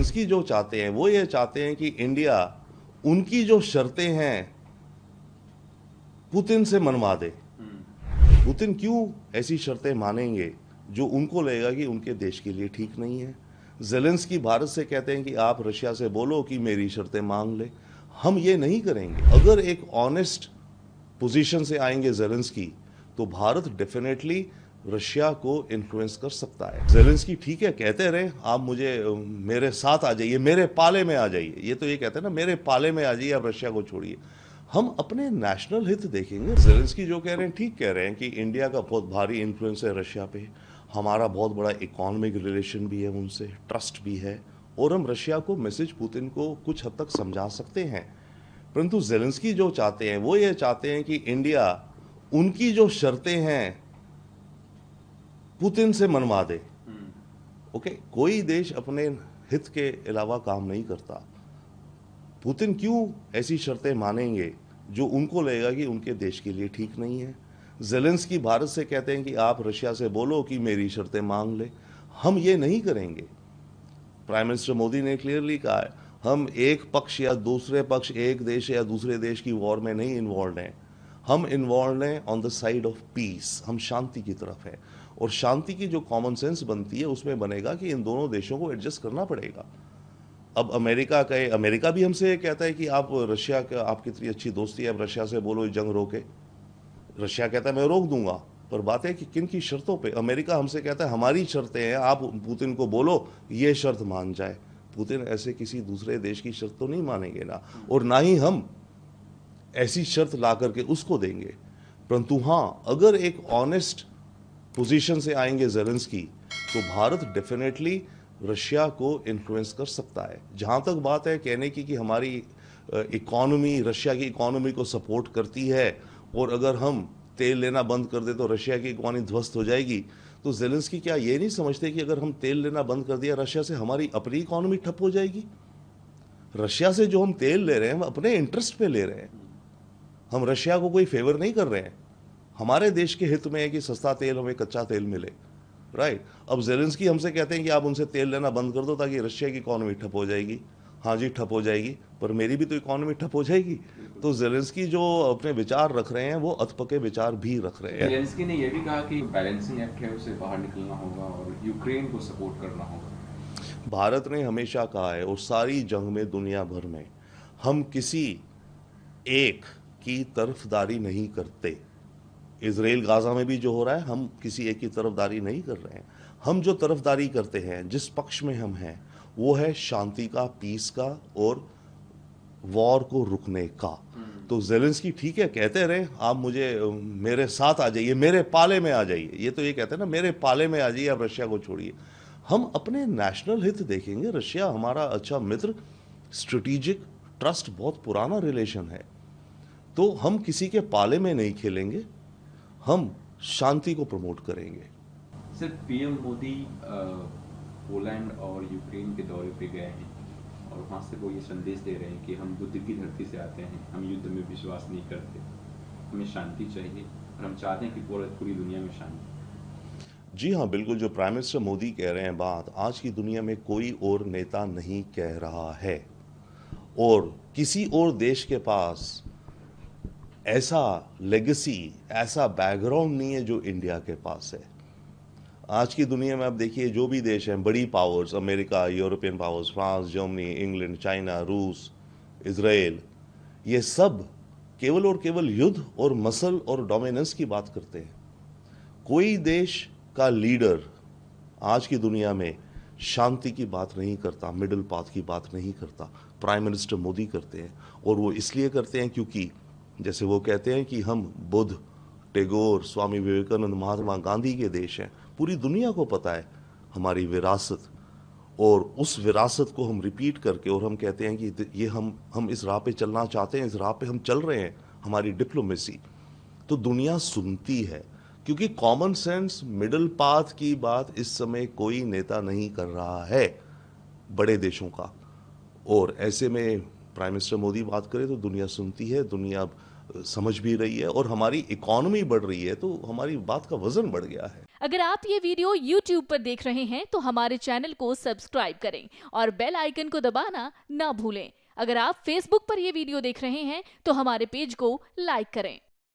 Zelensky जो चाहते हैं वो ये चाहते हैं कि इंडिया उनकी जो शर्तें हैं पुतिन से मनवा दे। पुतिन क्यों ऐसी शर्तें मानेंगे जो उनको लगेगा कि उनके देश के लिए ठीक नहीं है। ज़ेलेंस्की भारत से कहते हैं कि आप रशिया से बोलो कि मेरी शर्तें मांग ले। हम ये नहीं करेंगे। अगर एक ऑनेस्ट पोजीशन से आएंगे ज़ेलेंस्की तो भारत डेफिनेटली रशिया को इन्फ्लुएंस कर सकता है। ज़ेलेंस्की ठीक है कहते रहे आप मुझे मेरे साथ आ जाइए, मेरे पाले में आ जाइए। ये तो ये कहते हैं ना मेरे पाले में आ जाइए, आप रशिया को छोड़िए। हम अपने नेशनल हित देखेंगे। ज़ेलेंस्की जो कह रहे हैं ठीक कह रहे हैं कि इंडिया का बहुत भारी इन्फ्लुएंस है रशिया पे, हमारा बहुत बड़ा इकोनॉमिक रिलेशन भी है उनसे, ट्रस्ट भी है, और हम रशिया को मैसेज पुतिन को कुछ हद तक समझा सकते हैं। परंतु ज़ेलेंस्की जो चाहते हैं वो ये चाहते हैं कि इंडिया उनकी जो शर्तें हैं पुतिन से मनवा दे। ओके, कोई देश अपने हित के अलावा काम नहीं करता। पुतिन क्यों ऐसी शर्तें मानेंगे जो उनको लगेगा कि उनके देश के लिए ठीक नहीं है। ज़ेलेंस्की भारत से कहते हैं कि आप रशिया से बोलो कि मेरी शर्तें मांग ले। हम ये नहीं करेंगे। प्राइम मिनिस्टर मोदी ने क्लियरली कहा है हम एक पक्ष या दूसरे पक्ष, एक देश या दूसरे देश की वॉर में नहीं इन्वॉल्व हैं। हम इन्वॉल्व हैं on the side of peace. हम शांति की तरफ है, और शांति की जो कॉमन सेंस बनती है उसमें बनेगा कि इन दोनों देशों को एडजस्ट करना पड़ेगा। अब अमेरिका भी हमसे ये कहता है कि आप रशिया का, आपकी इतनी अच्छी दोस्ती है, अब रशिया से बोलो जंग रोके। रशिया कहता है मैं रोक दूंगा, पर बात है कि किन की शर्तों पे। अमेरिका हमसे कहता है हमारी शर्तें हैं, आप पुतिन को बोलो ये शर्त मान जाए। पुतिन ऐसे किसी दूसरे देश की शर्त तो नहीं मानेंगे ना, और ना ही हम ऐसी शर्त ला करके उसको देंगे। परंतु हाँ, अगर एक ऑनेस्ट पोजीशन से आएंगे ज़ेलेंस्की तो भारत डेफिनेटली रशिया को इन्फ्लुएंस कर सकता है। जहाँ तक बात है कहने की कि हमारी इकोनॉमी रशिया की इकोनॉमी को सपोर्ट करती है, और अगर हम तेल लेना बंद कर दे तो रशिया की इकोनॉमी ध्वस्त हो जाएगी, तो ज़ेलेंस्की क्या ये नहीं समझते कि अगर हम तेल लेना बंद कर दिया रशिया से, हमारी अपनी इकोनॉमी ठप हो जाएगी। रशिया से जो हम तेल ले रहे हैं हम अपने इंटरेस्ट पे ले रहे हैं, हम रशिया को कोई फेवर नहीं कर रहे हैं। हमारे देश के हित में है कि सस्ता तेल, हमें कच्चा तेल मिले, राइट। अब ज़ेलेंस्की हमसे कहते हैं कि आप उनसे तेल लेना बंद कर दो ताकि रशिया की इकोनॉमी ठप हो जाएगी। हाँ जी, ठप हो जाएगी, पर मेरी भी तो इकोनॉमी ठप हो जाएगी। तो ज़ेलेंस्की जो अपने विचार रख रहे हैं वो अधपके विचार भी रख रहे हैं। ज़ेलेंस्की ने यह भी कहा कि बैलेंसिंग एक्ट है उसे बाहर निकलना होगा और यूक्रेन को सपोर्ट करना होगा। भारत ने हमेशा कहा है, और सारी जंग में दुनिया भर में हम किसी एक की तरफदारी नहीं करते। इजराइल गाजा में भी जो हो रहा है हम किसी एक की तरफदारी नहीं कर रहे हैं। हम जो तरफदारी करते हैं, जिस पक्ष में हम हैं, वो है शांति का, पीस का, और वॉर को रुकने का। तो ज़ेलेंस्की ठीक है कहते रहे आप मुझे मेरे साथ आ जाइए, मेरे पाले में आ जाइए। ये तो ये कहते हैं ना मेरे पाले में आ जाइए, आप रशिया को छोड़िए। हम अपने नेशनल हित देखेंगे। रशिया हमारा अच्छा मित्र, स्ट्रेटेजिक, ट्रस्ट, बहुत पुराना रिलेशन है। तो हम किसी के पाले में नहीं खेलेंगे, हम शांति को प्रमोट करेंगे। सर, पीएम मोदी पोलैंड और यूक्रेन के दौरे पे गए हैं और वहाँ से वो ये संदेश दे रहे हैं कि हम बुद्ध की धरती से आते हैं, हम युद्ध में विश्वास नहीं करते, हमें शांति चाहिए और हम चाहते हैं कि पूरी दुनिया में शांति। जी हाँ, बिल्कुल जो प्राइम मिनिस्टर मोदी कह रहे हैं बात, आज की दुनिया में कोई और नेता नहीं कह रहा है, और किसी और देश के पास ऐसा लेगेसी, ऐसा बैकग्राउंड नहीं है जो इंडिया के पास है। आज की दुनिया में आप देखिए जो भी देश हैं, बड़ी powers, America, European powers, France, Germany, England, China, रूस, इजराइल, ये सब केवल और केवल युद्ध और मसल और डोमिनेंस की बात करते हैं। कोई देश का लीडर आज की दुनिया में शांति की बात नहीं करता, मिडिल पाथ की बात नहीं करता। प्राइम मिनिस्टर मोदी करते हैं, और वो इसलिए करते हैं क्योंकि जैसे वो कहते हैं कि हम बुद्ध, टैगोर, स्वामी विवेकानंद, महात्मा गांधी के देश हैं। पूरी दुनिया को पता है हमारी विरासत, और उस विरासत को हम रिपीट करके, और हम कहते हैं कि ये हम इस राह पे चलना चाहते हैं, इस राह पे हम चल रहे हैं, हमारी डिप्लोमेसी। तो दुनिया सुनती है, क्योंकि कॉमन सेंस, मिडिल पाथ की बात इस समय कोई नेता नहीं कर रहा है बड़े देशों का। और ऐसे में प्राइम मिनिस्टर मोदी बात करे तो दुनिया सुनती है, दुनिया समझ भी रही है, और हमारी इकोनॉमी बढ़ रही है, तो हमारी बात का वजन बढ़ गया है। अगर आप ये वीडियो YouTube पर देख रहे हैं तो हमारे चैनल को सब्सक्राइब करें और बेल आइकन को दबाना ना भूलें। अगर आप Facebook पर ये वीडियो देख रहे हैं तो हमारे पेज को लाइक करें।